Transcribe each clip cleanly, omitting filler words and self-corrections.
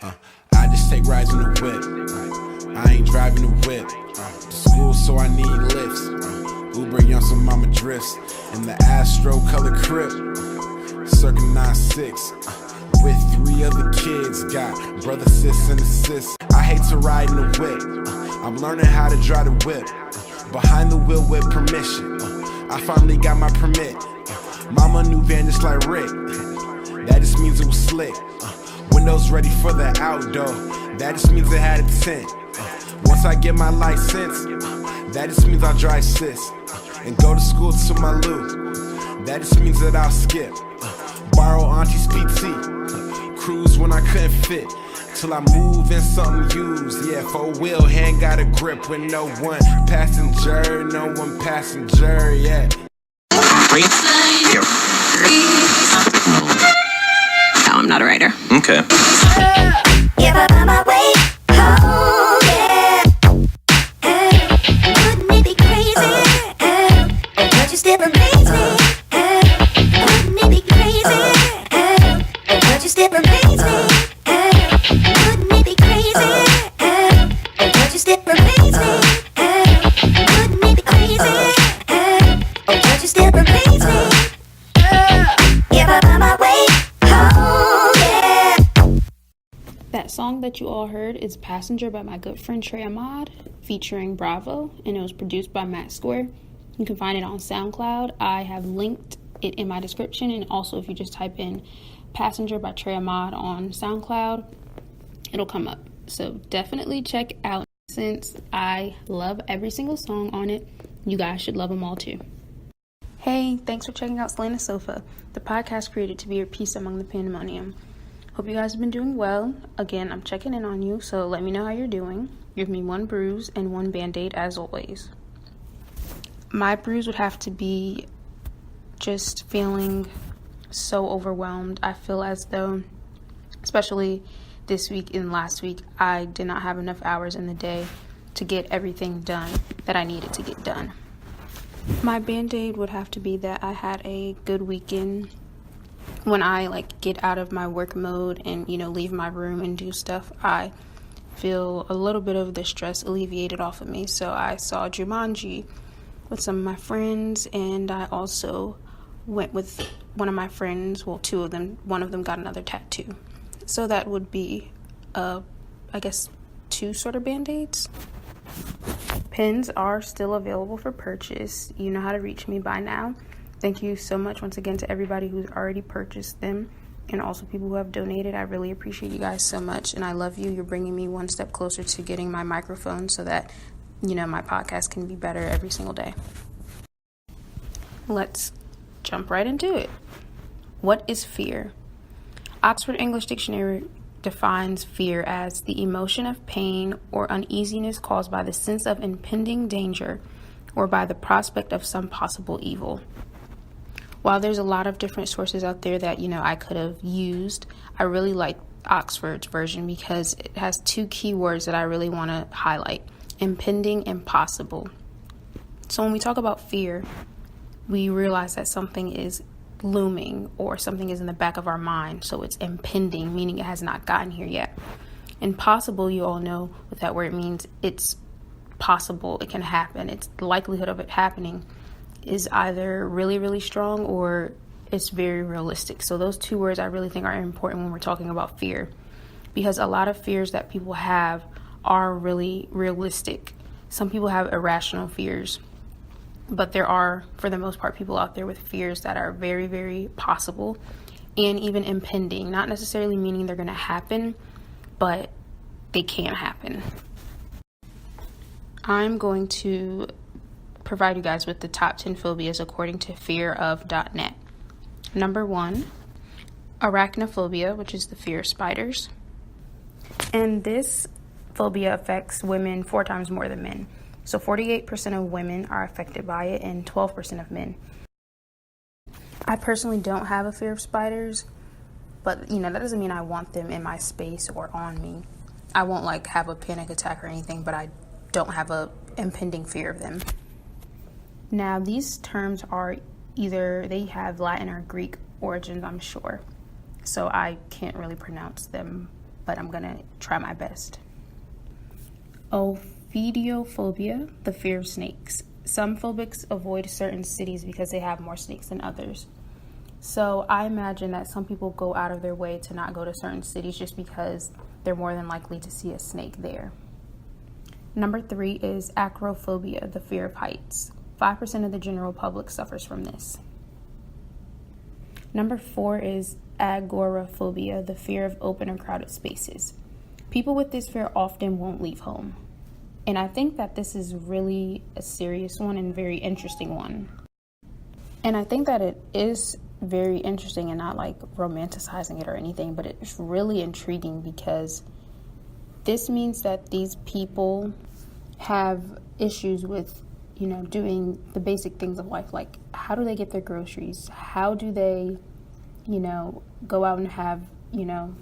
I just take rides in the whip. I ain't driving the whip. To school, so I need lifts. Uber young, so mama drifts. In the Astro color crib. Circa 9-6. With 3 other kids. Got brother, sis, and a sis. I hate to ride in the whip. I'm learning how to drive the whip. Behind the wheel with permission. I finally got my permit. Mama new van just like Rick. That just means it was slick. Windows ready for the outdoor. That just means it had a tent. Once I get my license, that just means I'll drive sis. And go to school to my Lou. That just means that I'll skip. Borrow auntie's PT. Cruise when I couldn't fit. Till I move in something used. Yeah, 4-wheel, hand got a grip with no one passenger. No one passenger, yeah. No, I'm not a writer. Okay. If I'm on my way home, yeah. Wouldn't it be crazy? But you still amaze me. Wouldn't it be crazy? But you still amaze me. Wouldn't it be crazy? But you still amaze me. Wouldn't it be crazy? But you still amaze me. If I'm on my way home, yeah. That song that you all heard is Passenger by my good friend Trey Ahmad featuring Bravo, and it was produced by Matt Square. You can find it on SoundCloud. I have linked it in my description, and also if you just type in Passenger by Trey Ahmad on SoundCloud, it'll come up. So definitely check out. Since I love every single song on it, you guys should love them all too. Hey, thanks for checking out Slaynuh Sofa, the podcast created to be your peace among the pandemonium. Hope you guys have been doing well. Again, I'm checking in on you, so let me know how you're doing. Give me 1 bruise and 1 band-aid as always. My bruise would have to be just feeling so overwhelmed. I feel as though, especially this week and last week, I did not have enough hours in the day to get everything done that I needed to get done. My band-aid would have to be that I had a good weekend. When I get out of my work mode and leave my room and do stuff, I feel a little bit of the stress alleviated off of me. So I saw Jumanji with some of my friends, and I also went with one of my friends, well, 2 of them. One of them got another tattoo. So that would be, I guess, 2 sort of band-aids. Pens are still available for purchase. You know how to reach me by now. Thank you so much once again to everybody who's already purchased them, and also people who have donated. I really appreciate you guys so much, and I love you. You're bringing me one step closer to getting my microphone so that, my podcast can be better every single day. Let's jump right into it. What is fear? Oxford English Dictionary defines fear as the emotion of pain or uneasiness caused by the sense of impending danger or by the prospect of some possible evil. While there's a lot of different sources out there that, I could have used, I really like Oxford's version because it has 2 key words that I really want to highlight: impending and possible. So when we talk about fear, we realize that something is looming or something is in the back of our mind. So it's impending, meaning it has not gotten here yet. And possible, you all know what that word means. It's possible. It can happen. It's the likelihood of it happening is either really, really strong or it's very realistic. So those 2 words I really think are important when we're talking about fear, because a lot of fears that people have are really realistic. Some people have irrational fears, but there are, for the most part, people out there with fears that are very, very possible and even impending, not necessarily meaning they're going to happen, but they can happen. I'm going to provide you guys with the top 10 phobias according to fearof.net. Number 1, arachnophobia, which is the fear of spiders. And this phobia affects women 4 times more than men. So 48% of women are affected by it and 12% of men. I personally don't have a fear of spiders, but that doesn't mean I want them in my space or on me. I won't have a panic attack or anything, but I don't have a impending fear of them. Now, these terms are they have Latin or Greek origins, I'm sure. So I can't really pronounce them but I'm gonna try my best. Ophidiophobia, the fear of snakes. Some phobics avoid certain cities because they have more snakes than others. So I imagine that some people go out of their way to not go to certain cities just because they're more than likely to see a snake there. Number 3 is acrophobia, the fear of heights. 5% of the general public suffers from this. Number 4 is agoraphobia, the fear of open or crowded spaces. People with this fear often won't leave home. And I think that this is really a serious one and very interesting one. And I think that it is very interesting and not like romanticizing it or anything, but it's really intriguing because this means that these people have issues with, doing the basic things of life. Like, how do they get their groceries? How do they, go out and have,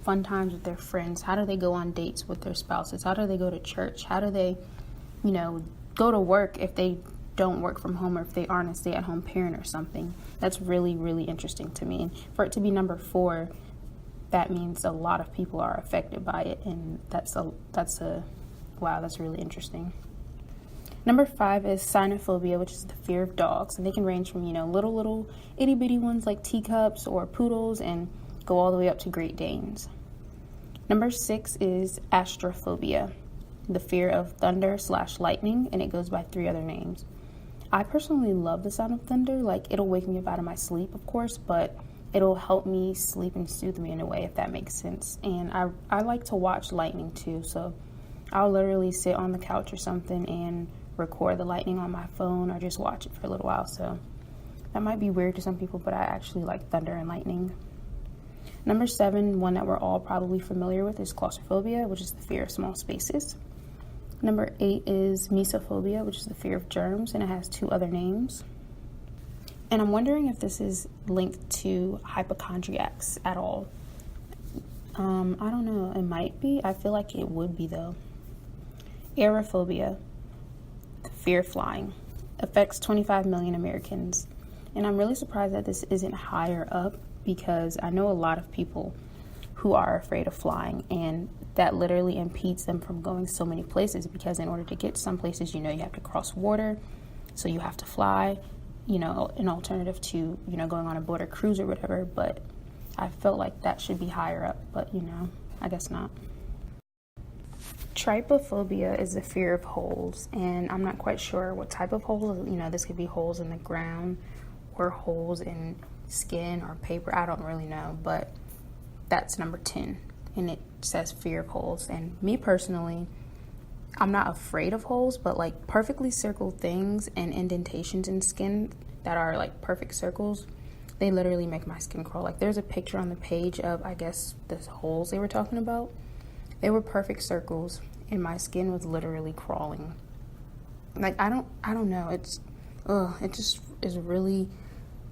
fun times with their friends? How do they go on dates with their spouses? How do they go to church? How do they, go to work if they don't work from home or if they aren't a stay-at-home parent or something? That's really, really interesting to me. And for it to be number 4, that means a lot of people are affected by it, and that's really interesting. Number 5 is cynophobia, which is the fear of dogs, and they can range from little itty bitty ones like teacups or poodles and go all the way up to Great Danes. Number 6 is astrophobia, the fear of thunder/lightning, and it goes by 3 other names. I personally love the sound of thunder. Like, it'll wake me up out of my sleep, of course, but it'll help me sleep and soothe me in a way, if that makes sense. And I like to watch lightning too, so I'll literally sit on the couch or something and record the lightning on my phone or just watch it for a little while. So that might be weird to some people, but I actually like thunder and lightning. Number 7, one that we're all probably familiar with, is claustrophobia, which is the fear of small spaces. Number 8 is mesophobia, which is the fear of germs, and it has 2 other names. And I'm wondering if this is linked to hypochondriacs at all. I don't know. It might be. I feel like it would be, though. Aerophobia, the fear of flying, affects 25 million Americans. And I'm really surprised that this isn't higher up, because I know a lot of people who are afraid of flying, and that literally impedes them from going so many places, because in order to get some places, you have to cross water, so you have to fly, an alternative to, going on a border cruise or whatever. But I felt like that should be higher up, but I guess not. Trypophobia is the fear of holes, and I'm not quite sure what type of holes. This could be holes in the ground or holes in skin or paper. I don't really know, but that's number 10, and it says fear of holes. And me personally, I'm not afraid of holes, but like perfectly circled things and indentations in skin that are like perfect circles, they literally make my skin crawl. Like, there's a picture on the page of, I guess, the holes they were talking about. They were perfect circles, and my skin was literally crawling. Like, I don't know. It just is really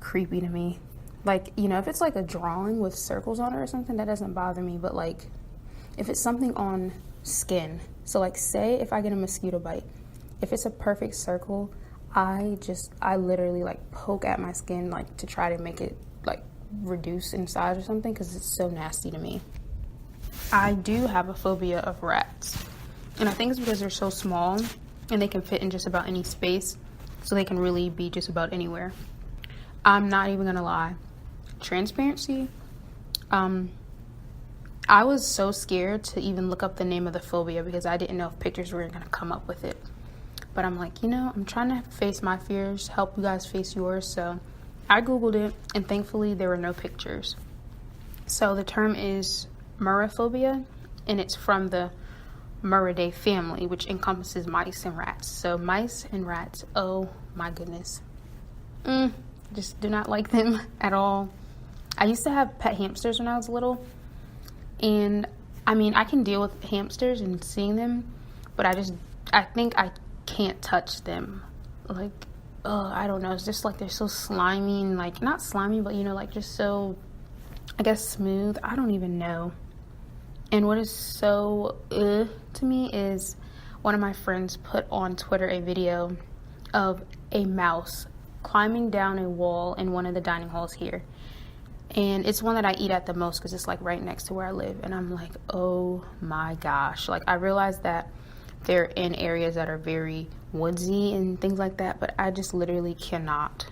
creepy to me. Like, if it's like a drawing with circles on it or something, that doesn't bother me. But like, if it's something on skin, so like, say if I get a mosquito bite, if it's a perfect circle, I literally like poke at my skin, like, to try to make it like reduce in size or something, because it's so nasty to me. I do have a phobia of rats, and I think it's because they're so small and they can fit in just about any space, so they can really be just about anywhere. I'm not even gonna lie. Transparency, I was so scared to even look up the name of the phobia, because I didn't know if pictures were gonna come up with it. But I'm like, I'm trying to face my fears, help you guys face yours. So I Googled it, and thankfully there were no pictures. So the term is Muriphobia, and it's from the Muridae family, which encompasses mice and rats. So mice and rats, oh my goodness. Just do not like them at all. I used to have pet hamsters when I was little, and I can deal with hamsters and seeing them, but I think I can't touch them. Like, I don't know, it's just like they're so slimy, and like, not slimy, but like just so, I guess, smooth. I don't even know. And what is so to me is, one of my friends put on Twitter a video of a mouse climbing down a wall in one of the dining halls here. And it's one that I eat at the most because it's like right next to where I live. And I'm like, oh my gosh. Like, I realize that they're in areas that are very woodsy and things like that, but I just literally cannot.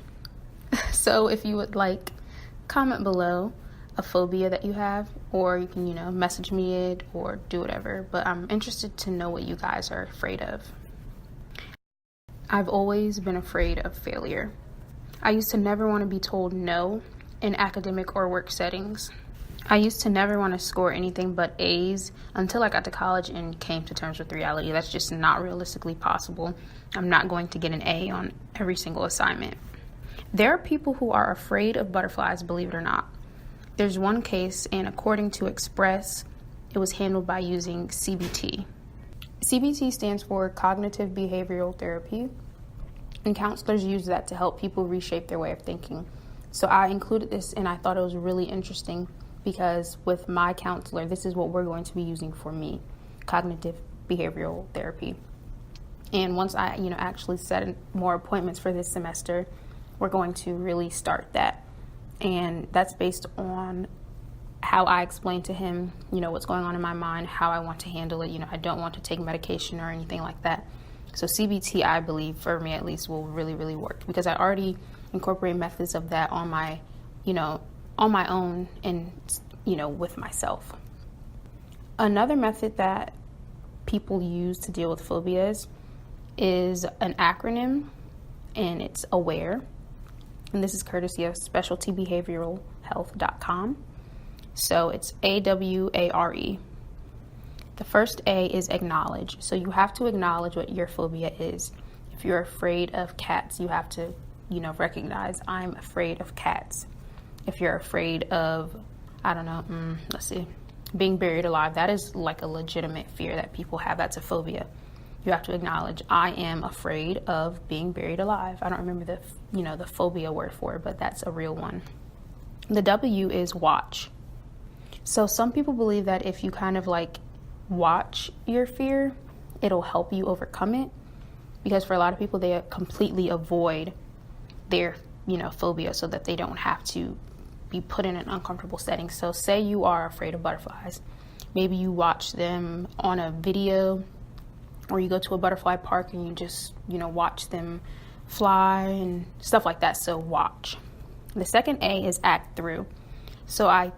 So if you would like, comment below a phobia that you have, or you can, message me it or do whatever. But I'm interested to know what you guys are afraid of. I've always been afraid of failure. I used to never want to be told no in academic or work settings. I used to never want to score anything but A's until I got to college and came to terms with reality. That's just not realistically possible. I'm not going to get an A on every single assignment. There are people who are afraid of butterflies, believe it or not. There's one case, and according to Express, it was handled by using CBT. CBT stands for Cognitive Behavioral Therapy, and counselors use that to help people reshape their way of thinking. So I included this, and I thought it was really interesting because with my counselor, this is what we're going to be using for me, cognitive behavioral therapy. And once I, actually set more appointments for this semester, we're going to really start that. And that's based on how I explain to him, what's going on in my mind, how I want to handle it. I don't want to take medication or anything like that. So CBT, I believe, for me at least, will really, really work because I already incorporate methods of that on my, on my own and, with myself. Another method that people use to deal with phobias is an acronym, and it's AWARE. And this is courtesy of specialtybehavioralhealth.com. So it's AWARE. The first A is acknowledge. So you have to acknowledge what your phobia is. If you're afraid of cats, you have to recognize I'm afraid of cats. If you're afraid of, being buried alive, that is like a legitimate fear that people have. That's a phobia. You have to acknowledge I am afraid of being buried alive. I don't remember the phobia word for it, but that's a real one. The W is watch. So some people believe that if you kind of like watch your fear, it'll help you overcome it. Because for a lot of people, they completely avoid their, phobia so that they don't have to be put in an uncomfortable setting. So say you are afraid of butterflies. Maybe you watch them on a video, or you go to a butterfly park and you just, watch them fly and stuff like that. So watch. The second A is act through. So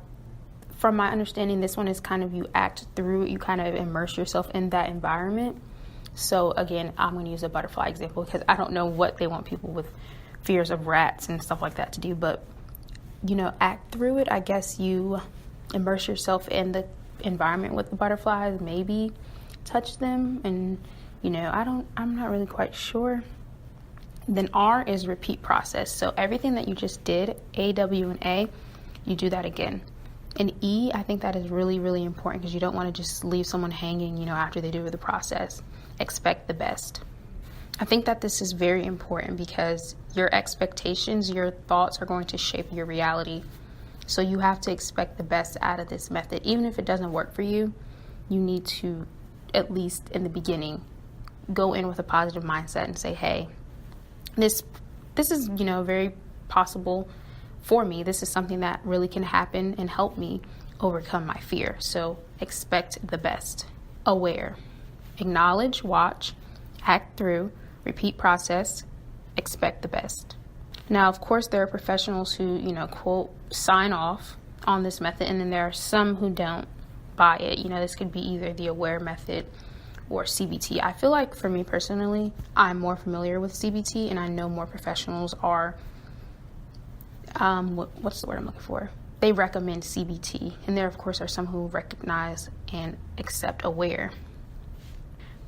from my understanding, this one is kind of you act through, you kind of immerse yourself in that environment. So again, I'm going to use a butterfly example because I don't know what they want people with fears of rats and stuff like that to do, but act through it. I guess you immerse yourself in the environment with the butterflies, maybe touch them, and I'm not really quite sure. Then R is repeat process. So everything that you just did, A, W, and A, you do that again. And E, I think that is really, really important because you don't want to just leave someone hanging, after they do the process. Expect the best. I think that this is very important because your expectations, your thoughts are going to shape your reality. So you have to expect the best out of this method. Even if it doesn't work for you, you need to, at least in the beginning, go in with a positive mindset and say, hey, this is, very possible for me. This is something that really can happen and help me overcome my fear. So expect the best. Aware. Acknowledge, watch, act through, repeat process, expect the best. Now, of course, there are professionals who, quote, sign off on this method, and then there are some who don't buy it. This could be either the AWARE method or CBT. I feel like for me personally, I'm more familiar with CBT, and I know more professionals are, what's the word I'm looking for? They recommend CBT, and there, of course, are some who recognize and accept AWARE.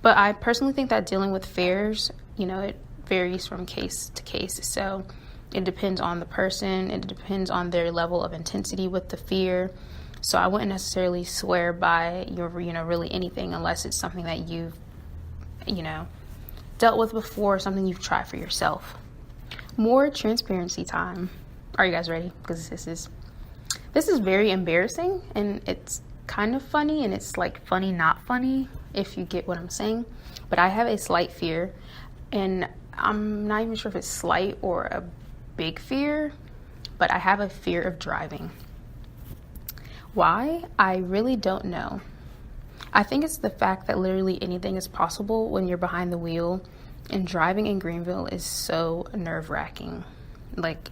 But I personally think that dealing with fears, it varies from case to case. So it depends on the person. It depends on their level of intensity with the fear. So I wouldn't necessarily swear by really anything unless it's something that you've, dealt with before, something you've tried for yourself. More transparency time. Are you guys ready? Because this is very embarrassing, and it's kind of funny, and it's like funny, not funny, if you get what I'm saying. But I have a slight fear, and I'm not even sure if it's slight or a big fear, but I have a fear of driving. Why? I really don't know. I think it's the fact that literally anything is possible when you're behind the wheel, and driving in Greenville is so nerve-wracking. Like,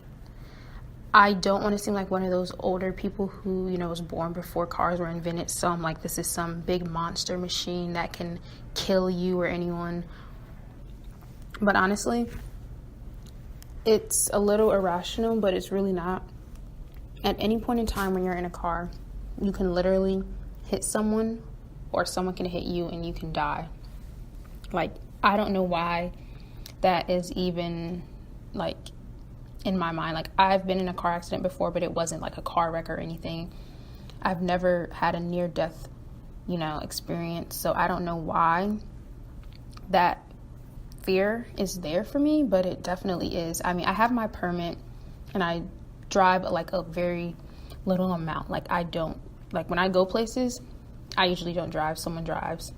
I don't want to seem like one of those older people who, was born before cars were invented. So I'm like, this is some big monster machine that can kill you or anyone. But honestly, it's a little irrational, but it's really not. At any point in time when you're in a car, you can literally hit someone or someone can hit you and you can die. Like, I don't know why that is even, like, in my mind. Like, I've been in a car accident before, but it wasn't like a car wreck or anything. I've never had a near-death, experience. So I don't know why that fear is there for me, but it definitely is. I mean, I have my permit and I drive like a very little amount. Like, when I go places, I usually don't drive. Someone drives.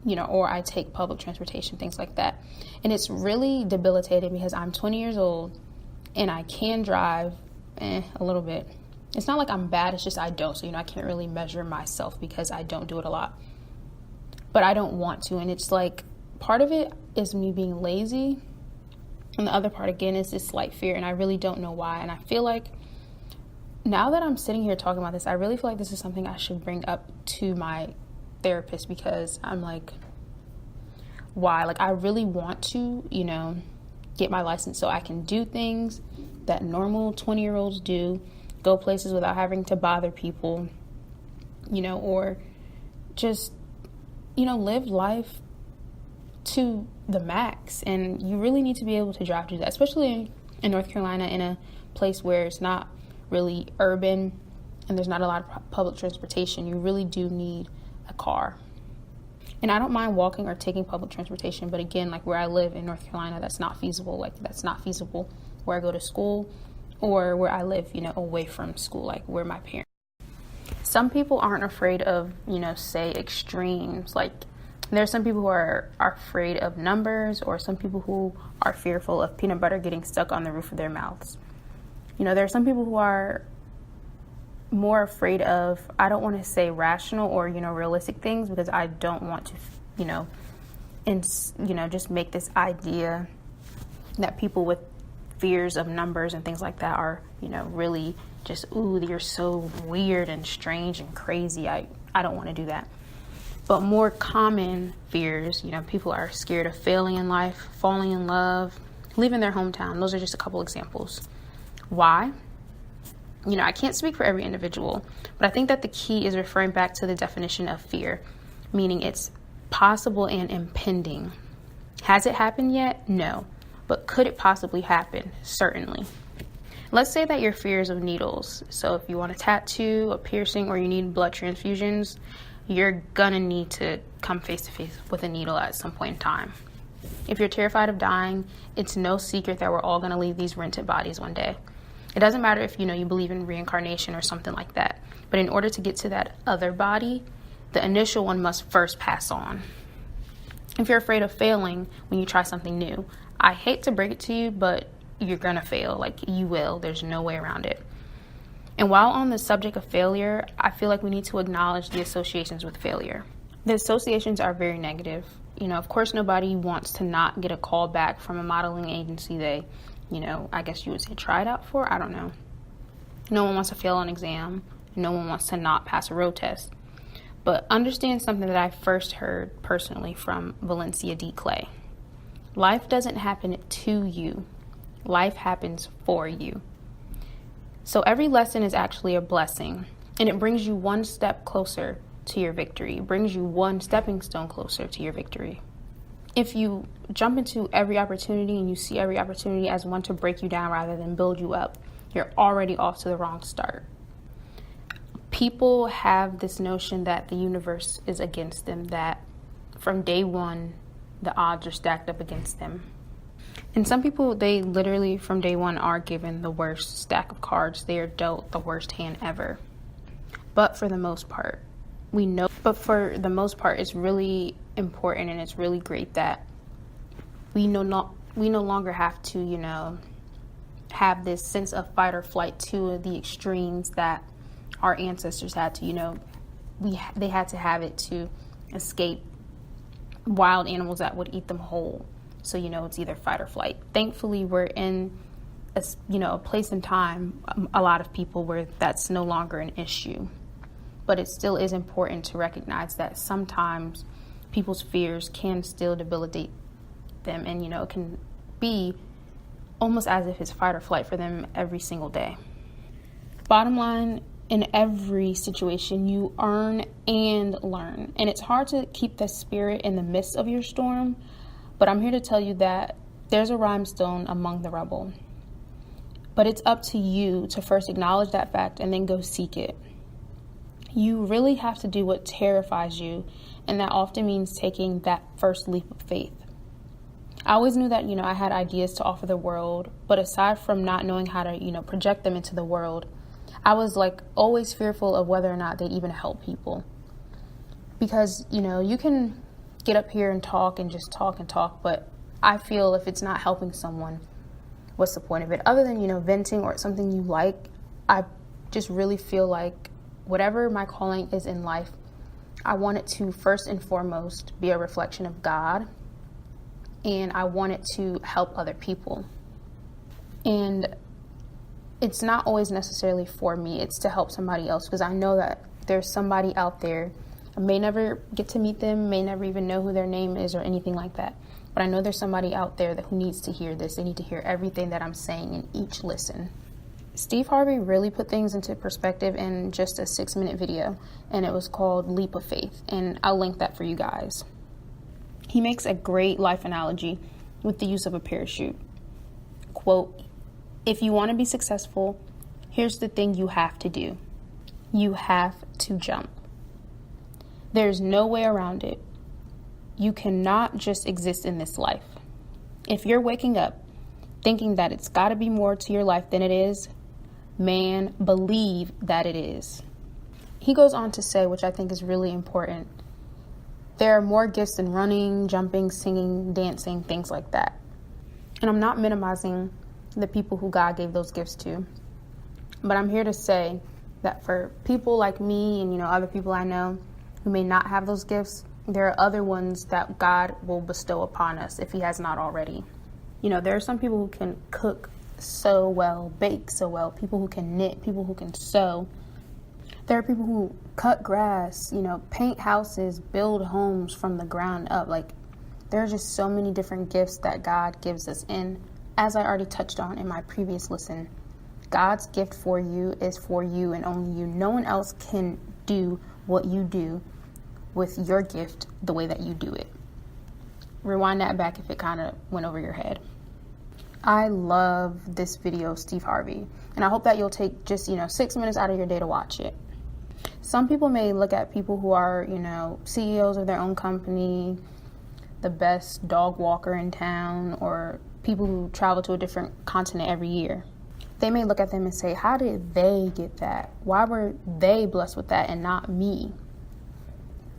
Or I take public transportation, things like that. And it's really debilitating because I'm 20 years old and I can drive a little bit. It's not like I'm bad, it's just I don't. So, I can't really measure myself because I don't do it a lot. But I don't want to. And it's like, part of it is me being lazy. And the other part, again, is this slight fear. And I really don't know why. And I feel like now that I'm sitting here talking about this, I really feel like this is something I should bring up to my therapist, because I'm like, why? Like, I really want to, get my license so I can do things that normal 20-year-olds do, go places without having to bother people, or just, live life to the max. And you really need to be able to drive to that, especially in North Carolina, in a place where it's not really urban and there's not a lot of public transportation. You really do need a car. And I don't mind walking or taking public transportation, but again, like where I live in North Carolina, that's not feasible. Like, that's not feasible where I go to school or where I live, away from school, like where my parents. Some people aren't afraid of, say, extremes. Like, there's some people who are afraid of numbers, or some people who are fearful of peanut butter getting stuck on the roof of their mouths. There are some people who are more afraid of, I don't want to say rational or, realistic things, because I don't want to, just make this idea that people with fears of numbers and things like that are, really just, ooh, you're so weird and strange and crazy. I don't want to do that. But more common fears, people are scared of failing in life, falling in love, leaving their hometown. Those are just a couple examples. Why? I can't speak for every individual, but I think that the key is referring back to the definition of fear, meaning it's possible and impending. Has it happened yet? No. But could it possibly happen? Certainly. Let's say that your fear is of needles. So if you want a tattoo, a piercing, or you need blood transfusions, you're gonna need to come face to face with a needle at some point in time. If you're terrified of dying, it's no secret that we're all gonna leave these rented bodies one day. It doesn't matter if, you believe in reincarnation or something like that. But in order to get to that other body, the initial one must first pass on. If you're afraid of failing when you try something new, I hate to break it to you, but you're going to fail. Like, you will. There's no way around it. And while on the subject of failure, I feel like we need to acknowledge the associations with failure. The associations are very negative. Of course, nobody wants to not get a call back from a modeling agency they, I guess you would say tried out for. I don't know. No one wants to fail an exam. No one wants to not pass a road test. But understand something that I first heard personally from Valencia D. Clay. Life doesn't happen to you. Life happens for you. So every lesson is actually a blessing, and it brings you one step closer to your victory. It brings you one stepping stone closer to your victory. If you jump into every opportunity and you see every opportunity as one to break you down rather than build you up, you're already off to the wrong start. People have this notion that the universe is against them, that from day one, the odds are stacked up against them. And some people, they literally from day one are given the worst stack of cards. They are dealt the worst hand ever. But for the most part, it's really important, and it's really great that we no longer have to, have this sense of fight or flight to the extremes that our ancestors had to, they had to have it to escape wild animals that would eat them whole. So, it's either fight or flight. Thankfully, we're in a place and time, a lot of people, where that's no longer an issue. But it still is important to recognize that sometimes people's fears can still debilitate them, and it can be almost as if it's fight or flight for them every single day. Bottom line, in every situation, you earn and learn. And it's hard to keep the spirit in the midst of your storm, but I'm here to tell you that there's a rhinestone among the rubble. But it's up to you to first acknowledge that fact and then go seek it. You really have to do what terrifies you, and that often means taking that first leap of faith. I always knew that, I had ideas to offer the world, but aside from not knowing how to, project them into the world, I was always fearful of whether or not they'd even help people. Because, you can get up here and talk and just talk and talk, but I feel if it's not helping someone, what's the point of it? Other than, venting or something you like, I just really feel like whatever my calling is in life, I want it to first and foremost be a reflection of God, and I want it to help other people. And it's not always necessarily for me, it's to help somebody else, because I know that there's somebody out there. I may never get to meet them, may never even know who their name is or anything like that, but I know there's somebody out there who needs to hear this. They need to hear everything that I'm saying in each listen. Steve Harvey really put things into perspective in just a 6-minute video, and it was called Leap of Faith, and I'll link that for you guys. He makes a great life analogy with the use of a parachute. Quote, "If you want to be successful, here's the thing you have to do. You have to jump. There's no way around it. You cannot just exist in this life. If you're waking up thinking that it's got to be more to your life than it is, man, believe that it is." He goes on to say, which I think is really important, there are more gifts than running, jumping, singing, dancing, things like that. And I'm not minimizing the people who God gave those gifts to, but I'm here to say that for people like me and, other people I know who may not have those gifts, there are other ones that God will bestow upon us if he has not already. There are some people who can cook so well, bake so well, people who can knit, people who can sew. There are people who cut grass, paint houses, build homes from the ground up. There are just so many different gifts that God gives us. And as I already touched on in my previous listen, God's gift for you is for you and only you. No one else can do what you do with your gift the way that you do it. Rewind that back if it kind of went over your head. I love this video of Steve Harvey, and I hope that you'll take just, 6 minutes out of your day to watch it. Some people may look at people who are, CEOs of their own company, the best dog walker in town, or people who travel to a different continent every year. They may look at them and say, how did they get that? Why were they blessed with that and not me?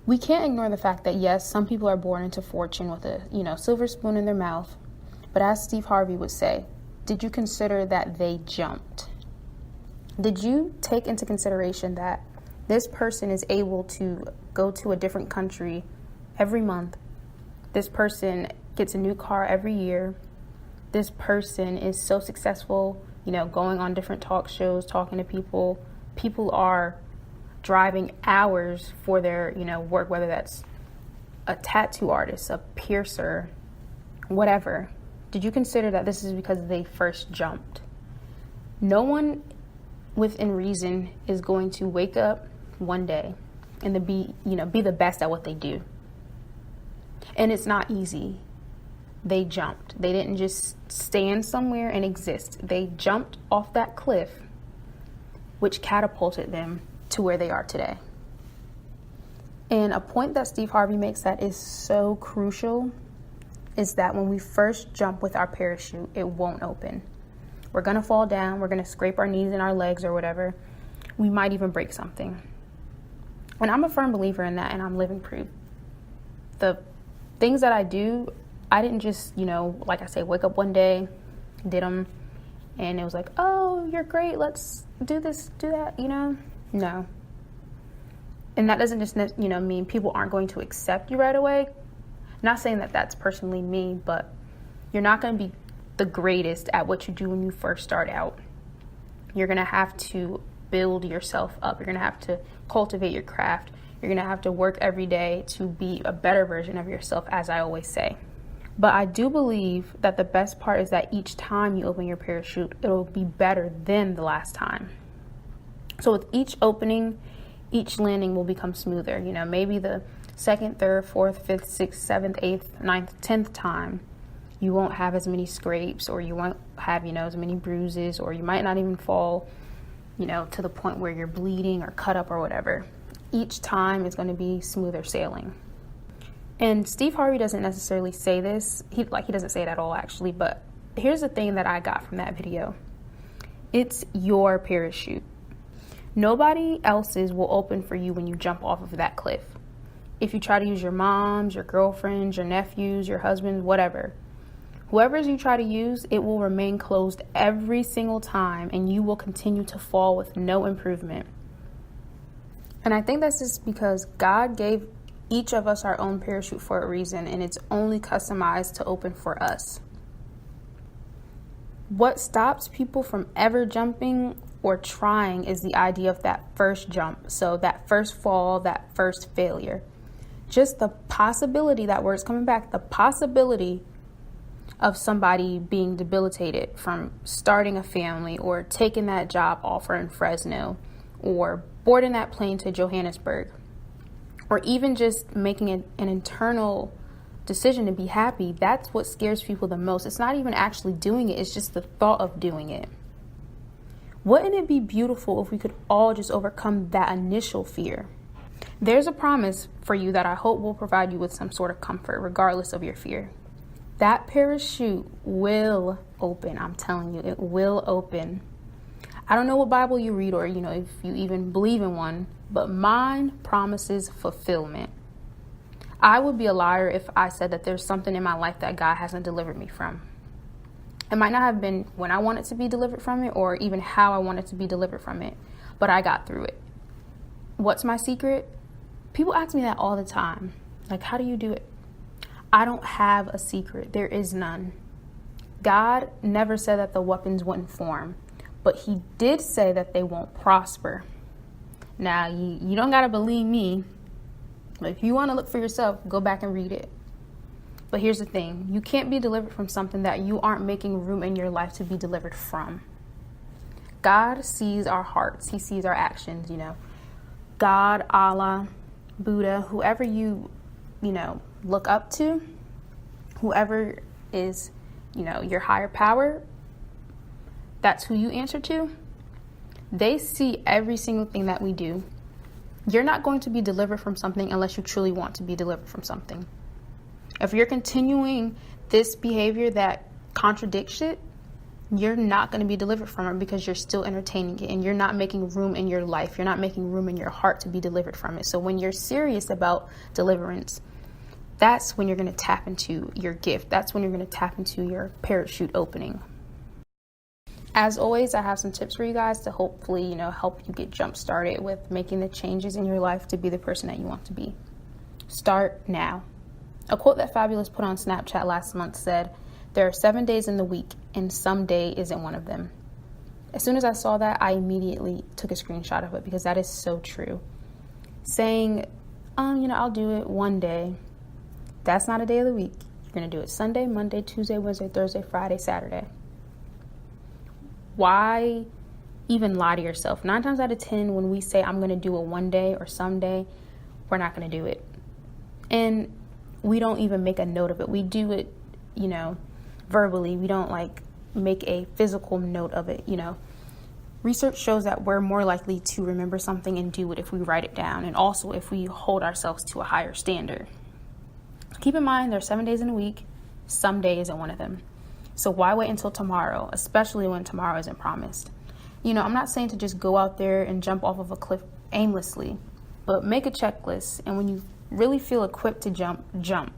We can't ignore the fact that, yes, some people are born into fortune with a, silver spoon in their mouth. But as Steve Harvey would say, did you consider that they jumped? Did you take into consideration that this person is able to go to a different country every month? This person gets a new car every year. This person is so successful, going on different talk shows, talking to people. People are driving hours for their, work, whether that's a tattoo artist, a piercer, whatever. Did you consider that this is because they first jumped? No one within reason is going to wake up one day and be the best at what they do. And it's not easy. They jumped. They didn't just stand somewhere and exist. They jumped off that cliff, which catapulted them to where they are today. And a point that Steve Harvey makes that is so crucial is that when we first jump with our parachute, it won't open. We're going to fall down. We're going to scrape our knees and our legs or whatever. We might even break something. And I'm a firm believer in that, and I'm living proof. The things that I do, I didn't just, like I say, wake up one day, did them, and it was like, oh, you're great, let's do this, do that, No. And that doesn't just, mean people aren't going to accept you right away. Not saying that that's personally me, but you're not going to be the greatest at what you do when you first start out. You're going to have to build yourself up. You're going to have to cultivate your craft. You're going to have to work every day to be a better version of yourself, as I always say. But I do believe that the best part is that each time you open your parachute, it'll be better than the last time. So with each opening, each landing will become smoother. Maybe the second, third, fourth, fifth, sixth, seventh, eighth, ninth, 10th time, you won't have as many scrapes, or you won't have, as many bruises, or you might not even fall, to the point where you're bleeding or cut up or whatever. Each time is going to be smoother sailing. And Steve Harvey doesn't necessarily say this. He doesn't say it at all, actually. But here's the thing that I got from that video. It's your parachute. Nobody else's will open for you when you jump off of that cliff. If you try to use your mom's, your girlfriend's, your nephew's, your husband's, whatever, whoever's you try to use, it will remain closed every single time, and you will continue to fall with no improvement. And I think that's just because God gave each of us our own parachute for a reason, and it's only customized to open for us. What stops people from ever jumping or trying is the idea of that first jump. So that first fall, that first failure. Just the possibility, that word's coming back, the possibility of somebody being debilitated from starting a family, or taking that job offer in Fresno, or boarding that plane to Johannesburg, or even just making an internal decision to be happy. That's what scares people the most. It's not even actually doing it. It's just the thought of doing it. Wouldn't it be beautiful if we could all just overcome that initial fear? There's a promise for you that I hope will provide you with some sort of comfort, regardless of your fear. That parachute will open. I'm telling you, it will open. I don't know what Bible you read, or, if you even believe in one, but mine promises fulfillment. I would be a liar if I said that there's something in my life that God hasn't delivered me from. It might not have been when I wanted to be delivered from it, or even how I wanted to be delivered from it, but I got through it. What's my secret? People ask me that all the time. Like, how do you do it? I don't have a secret. There is none. God never said that the weapons wouldn't form, but he did say that they won't prosper. Now, you don't got to believe me, but if you want to look for yourself, go back and read it. But here's the thing. You can't be delivered from something that you aren't making room in your life to be delivered from. God sees our hearts. He sees our actions, God, Allah, Buddha, whoever you look up to, whoever is, your higher power, that's who you answer to. They see every single thing that we do. You're not going to be delivered from something unless you truly want to be delivered from something. If you're continuing this behavior that contradicts it, you're not going to be delivered from it, because you're still entertaining it, and you're not making room in your life. You're not making room in your heart to be delivered from it. So when you're serious about deliverance, that's when you're going to tap into your gift. That's when you're going to tap into your parachute opening. As always, I have some tips for you guys to hopefully, help you get jump started with making the changes in your life to be the person that you want to be. Start now. A quote that Fabulous put on Snapchat last month said, "There are 7 days in the week, and some day isn't one of them." As soon as I saw that, I immediately took a screenshot of it, because that is so true. Saying, I'll do it one day, that's not a day of the week. You're going to do it Sunday, Monday, Tuesday, Wednesday, Thursday, Friday, Saturday. Why even lie to yourself? 9 times out of 10, when we say I'm going to do it one day or someday, we're not going to do it. And we don't even make a note of it. We do it, verbally. We don't make a physical note of it. Research shows that we're more likely to remember something and do it if we write it down, and also if we hold ourselves to a higher standard. Keep in mind, there's 7 days in a week. Some day isn't one of them. So why wait until tomorrow, especially when tomorrow isn't promised? I'm not saying to just go out there and jump off of a cliff aimlessly, but make a checklist, and when you really feel equipped to jump.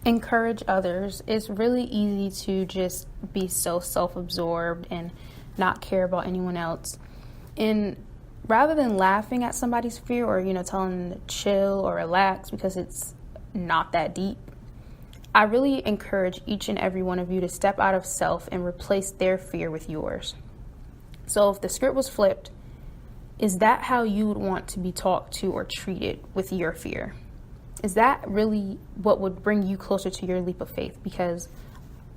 Encourage others. It's really easy to just be so self-absorbed and not care about anyone else. And rather than laughing at somebody's fear or, telling them to chill or relax because it's not that deep, I really encourage each and every one of you to step out of self and replace their fear with yours. So if the script was flipped, is that how you would want to be talked to or treated with your fear? Is that really what would bring you closer to your leap of faith? Because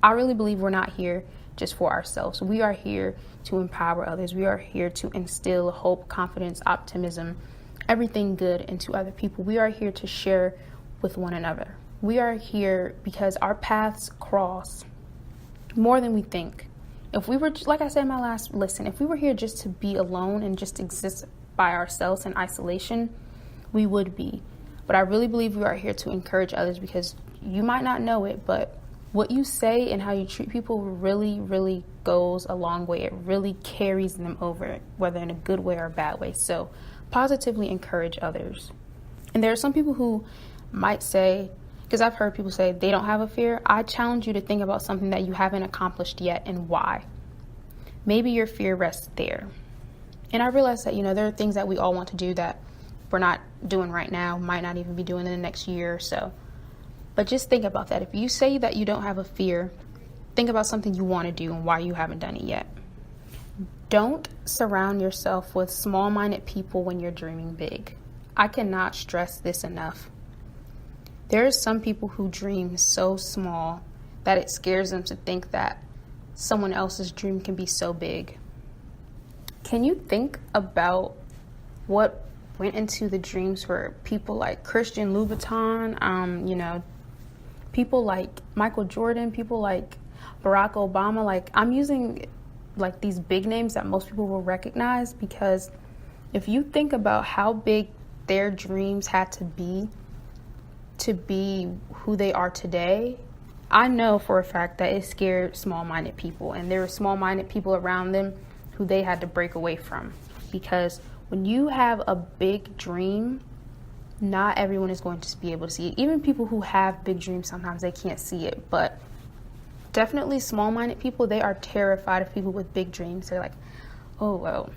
I really believe we're not here just for ourselves. We are here to empower others. We are here to instill hope, confidence, optimism, everything good into other people. We are here to share with one another. We are here because our paths cross more than we think. If we were, like I said in my last listen, if we were here just to be alone and just exist by ourselves in isolation, we would be. But I really believe we are here to encourage others, because you might not know it, but what you say and how you treat people really, really goes a long way. It really carries them over, whether in a good way or a bad way. So positively encourage others. And there are some people who might say, because I've heard people say they don't have a fear. I challenge you to think about something that you haven't accomplished yet and why. Maybe your fear rests there. And I realize that, there are things that we all want to do that we're not doing right now, might not even be doing in the next year or so. But just think about that. If you say that you don't have a fear, think about something you want to do and why you haven't done it yet. Don't surround yourself with small-minded people when you're dreaming big. I cannot stress this enough. There are some people who dream so small that it scares them to think that someone else's dream can be so big. Can you think about what went into the dreams for people like Christian Louboutin, people like Michael Jordan, people like Barack Obama? Like, I'm using like these big names that most people will recognize, because if you think about how big their dreams had to be who they are today, I know for a fact that it scared small-minded people, and there were small-minded people around them who they had to break away from. Because when you have a big dream, not everyone is going to be able to see it. Even people who have big dreams, sometimes they can't see it. But definitely small-minded people, they are terrified of people with big dreams. They're like, oh, well,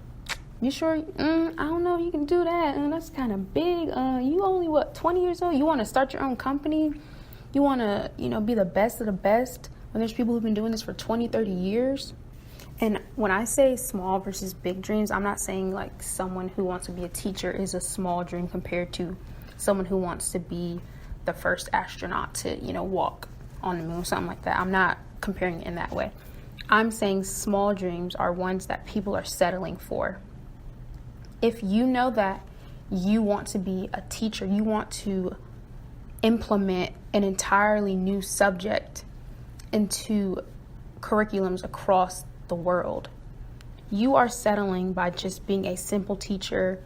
you sure? I don't know if you can do that. And that's kind of big. You only, 20 years old? You want to start your own company? You want to, be the best of the best when there's people who've been doing this for 20, 30 years? And when I say small versus big dreams, I'm not saying like someone who wants to be a teacher is a small dream compared to someone who wants to be the first astronaut to, walk on the moon, something like that. I'm not comparing it in that way. I'm saying small dreams are ones that people are settling for. If you know that you want to be a teacher, you want to implement an entirely new subject into curriculums across the world, you are settling by just being a simple teacher,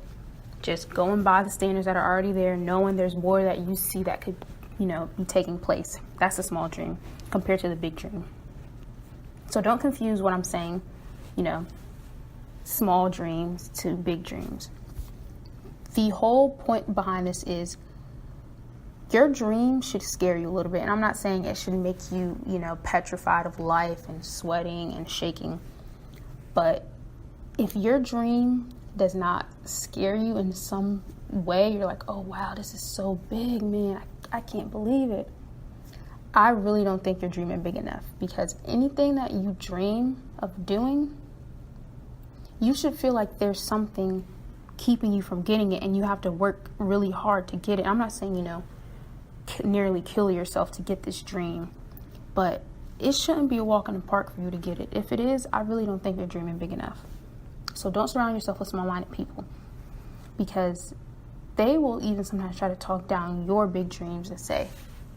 just going by the standards that are already there, knowing there's more that you see that could, be taking place. That's a small dream compared to the big dream. So don't confuse what I'm saying, small dreams to big dreams. The whole point behind this is your dream should scare you a little bit. And I'm not saying it should make you, petrified of life and sweating and shaking. But if your dream does not scare you in some way, you're like, oh, wow, this is so big, man. I can't believe it. I really don't think you're dreaming big enough, because anything that you dream of doing, you should feel like there's something keeping you from getting it, and you have to work really hard to get it. I'm not saying, nearly kill yourself to get this dream, but it shouldn't be a walk in the park for you to get it. If it is, I really don't think you're dreaming big enough. So don't surround yourself with small-minded people, because they will even sometimes try to talk down your big dreams and say,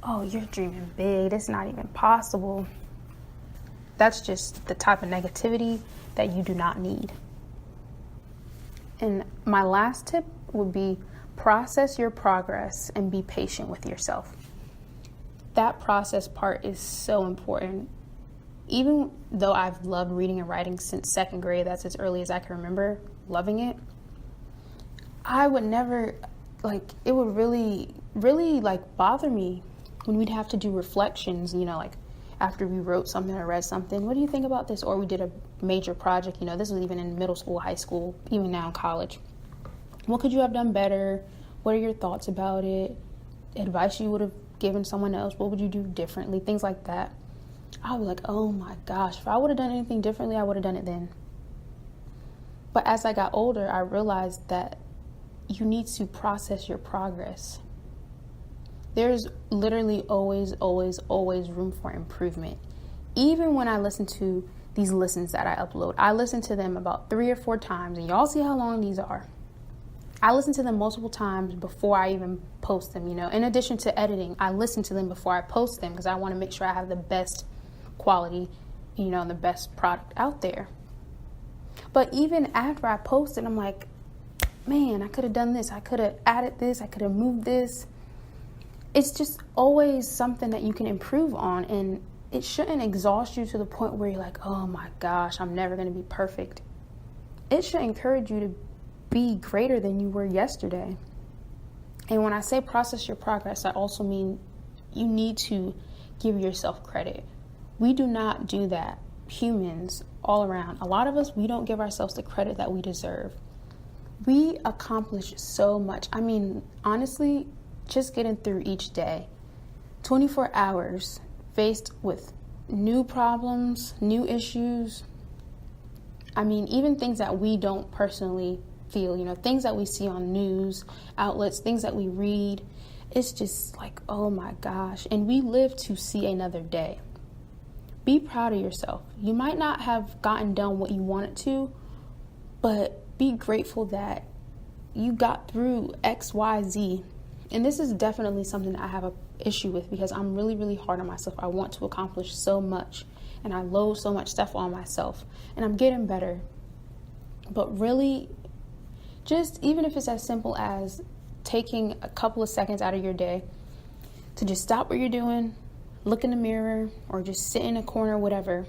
oh, you're dreaming big, it's not even possible. That's just the type of negativity that you do not need. And my last tip would be process your progress and be patient with yourself. That process part is so important. Even though I've loved reading and writing since second grade, that's as early as I can remember loving it, I would never, it would really, really bother me when we'd have to do reflections, after we wrote something or read something. What do you think about this? Or we did a major project, this was even in middle school, high school, even now in college. What could you have done better? What are your thoughts about it? Advice you would have given someone else? What would you do differently? Things like that. I was like, oh my gosh, if I would have done anything differently, I would have done it then. But as I got older, I realized that you need to process your progress. There's literally always room for improvement. Even when I listen to these listens that I upload, I listen to them about 3 or 4 times, and y'all see how long these are. I listen to them multiple times before I even post them, In addition to editing, I listen to them before I post them because I want to make sure I have the best quality, and the best product out there. But even after I post it, I'm like, man, I could have done this. I could have added this. I could have moved this. It's just always something that you can improve on, and it shouldn't exhaust you to the point where you're like, oh my gosh, I'm never going to be perfect. It should encourage you to be greater than you were yesterday. And when I say process your progress, I also mean you need to give yourself credit. We do not do that. Humans all around. A lot of us, we don't give ourselves the credit that we deserve. We accomplish so much. I mean, honestly, just getting through each day, 24 hours faced with new problems, new issues. I mean, even things that we don't personally feel, things that we see on news outlets, things that we read. It's just like, oh my gosh. And we live to see another day. Be proud of yourself. You might not have gotten done what you wanted to, but be grateful that you got through X, Y, Z. And this is definitely something that I have an issue with because I'm really hard on myself. I want to accomplish so much and I load so much stuff on myself, and I'm getting better. But really, just even if it's as simple as taking a couple of seconds out of your day to just stop what you're doing, look in the mirror, or just sit in a corner, whatever,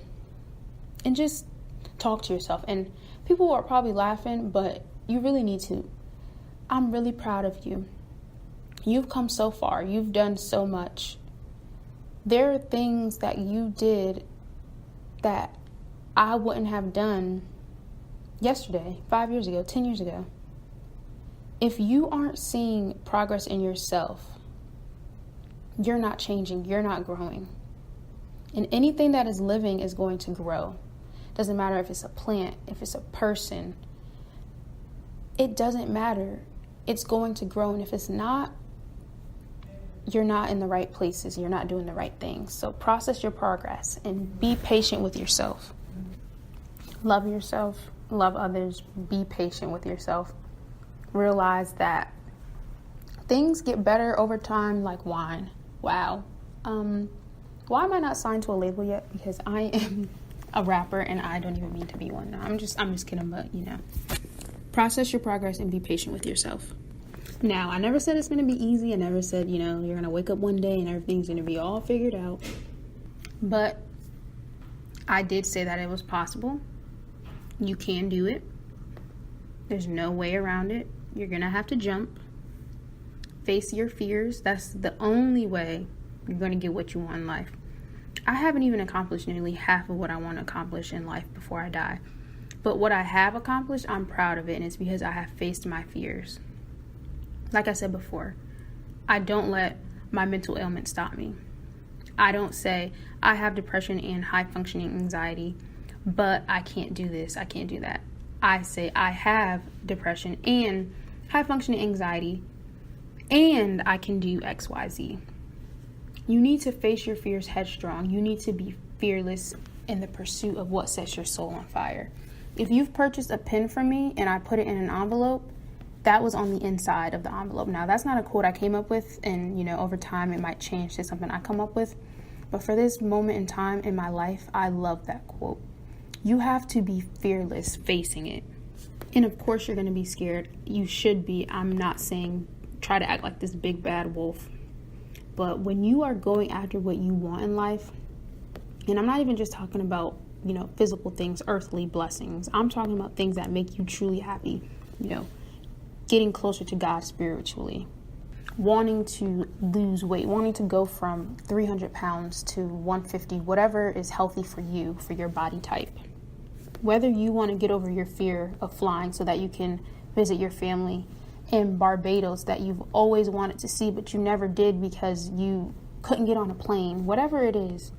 and just talk to yourself. And people are probably laughing, but you really need to. I'm really proud of you. You've come so far. You've done so much. There are things that you did that I wouldn't have done yesterday, 5 years ago, 10 years ago. If you aren't seeing progress in yourself, you're not changing, you're not growing. And anything that is living is going to grow. Doesn't matter if it's a plant, if it's a person. It doesn't matter. It's going to grow. And if it's not, you're not in the right places. You're not doing the right things. So process your progress and be patient with yourself. Love yourself, love others, be patient with yourself. Realize that things get better over time like wine. Wow. Why am I not signed to a label yet? Because I am a rapper and I don't even mean to be one. No, I'm just kidding, but process your progress and be patient with yourself. Now, I never said it's going to be easy. I never said, you're going to wake up one day and everything's going to be all figured out. But I did say that it was possible. You can do it. There's no way around it. You're going to have to jump. Face your fears. That's the only way you're going to get what you want in life. I haven't even accomplished nearly half of what I want to accomplish in life before I die. But what I have accomplished, I'm proud of it, and it's because I have faced my fears. Like I said before, I don't let my mental ailment stop me. I don't say I have depression and high functioning anxiety, but I can't do this, I can't do that. I say I have depression and high functioning anxiety, and I can do X, Y, Z. You need to face your fears headstrong. You need to be fearless in the pursuit of what sets your soul on fire. If you've purchased a pen from me and I put it in an envelope, that was on the inside of the envelope. Now, that's not a quote I came up with, and over time it might change to something I come up with. But for this moment in time in my life, I love that quote. You have to be fearless facing it. And of course you're going to be scared. You should be. I'm not saying try to act like this big bad wolf. But when you are going after what you want in life, and I'm not even just talking about, physical things, earthly blessings. I'm talking about things that make you truly happy, getting closer to God spiritually, wanting to lose weight, wanting to go from 300 pounds to 150, whatever is healthy for you, for your body type. Whether you want to get over your fear of flying so that you can visit your family in Barbados that you've always wanted to see, but you never did because you couldn't get on a plane, whatever it is,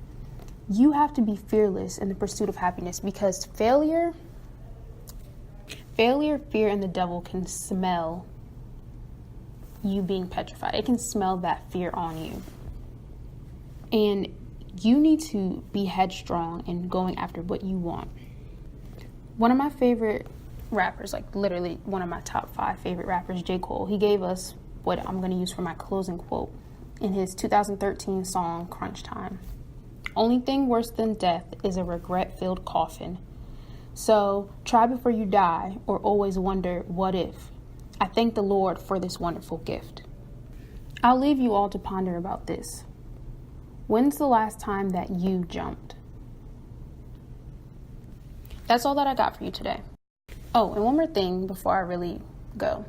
you have to be fearless in the pursuit of happiness, because failure, fear, and the devil can smell you being petrified. It can smell that fear on you. And you need to be headstrong in going after what you want. One of my favorite rappers, like literally one of my top 5 favorite rappers, J. Cole, he gave us what I'm going to use for my closing quote in his 2013 song, Crunch Time. Only thing worse than death is a regret-filled coffin. So try before you die, or always wonder, what if? I thank the Lord for this wonderful gift. I'll leave you all to ponder about this. When's the last time that you jumped? That's all that I got for you today. Oh, and one more thing before I really go.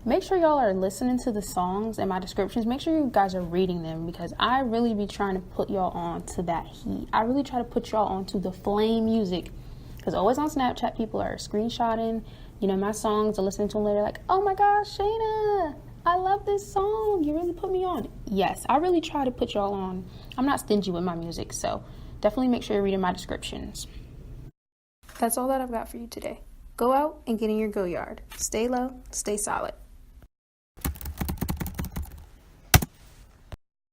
Make sure y'all are listening to the songs and my descriptions. Make sure you guys are reading them, because I really be trying to put y'all on to that heat. I really try to put y'all on to the flame music, because always on Snapchat, people are screenshotting, my songs, or listening to them later like, oh my gosh, Shayna, I love this song. You really put me on. Yes, I really try to put y'all on. I'm not stingy with my music, so definitely make sure you're reading my descriptions. That's all that I've got for you today. Go out and get in your go yard. Stay low, stay solid.